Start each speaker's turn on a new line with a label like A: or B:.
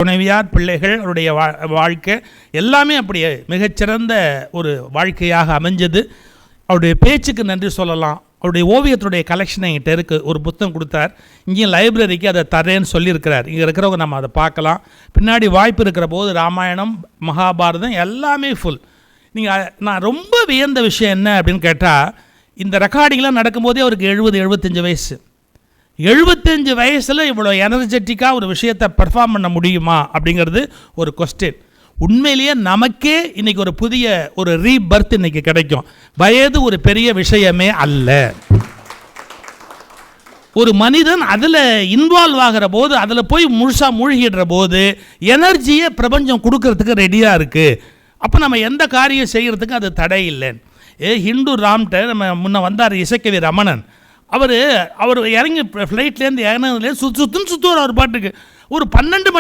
A: துணைவியார், பிள்ளைகள், அவருடைய வாழ்க்கை எல்லாமே அப்படியே மிகச்சிறந்த ஒரு வாழ்க்கையாக அமைஞ்சது. அவருடைய பேச்சுக்கு நன்றி சொல்லலாம். அவருடைய ஓவியத்துடைய கலெக்ஷன் என்கிட்ட இருக்குது. ஒரு புத்தகம் கொடுத்தார், இங்கேயும் லைப்ரரிக்கு அதை தரேன்னு சொல்லியிருக்கிறார். இங்கே இருக்கிறவங்க நம்ம அதை பார்க்கலாம். பின்னாடி வாய்ப்பு இருக்கிற போது ராமாயணம், மகாபாரதம் எல்லாமே ஃபுல். நான் ரொம்ப வியந்த விஷயம் என்ன அப்படின்னு கேட்டால், இந்த ரெக்கார்டிங்லாம் நடக்கும்போதே அவருக்கு 70-75 வயசு. 75 வயசில் இவ்வளோ எனர்ஜெட்டிக்காக ஒரு விஷயத்தை பெர்ஃபார்ம் பண்ண முடியுமா அப்படிங்கிறது ஒரு கொஸ்டின். உண்மையிலேயே நமக்கே இன்றைக்கி ஒரு புதிய ஒரு ரீபர்த் இன்றைக்கி கிடைக்கும். வயது ஒரு பெரிய விஷயமே அல்ல. ஒரு மனிதன் அதில் இன்வால்வ் ஆகிற போது, அதில் போய் முழுசாக மூழ்கிடுற போது எனர்ஜியை பிரபஞ்சம் கொடுக்கறதுக்கு ரெடியாக இருக்குது. அப்போ நம்ம எந்த காரியம் செய்கிறதுக்கு அது தடை இல்லைன்னு. ஹிந்து ராம்கிட்ட நம்ம முன்ன வந்தார் இசைக்கவி ரமணன். அவர் இறங்கி ஃப்ளைட்லேருந்து இறங்கினதுலேருந்து சுற்றுன்னு சுற்றுவார். அவர் பாட்டுக்கு ஒரு 12 மணி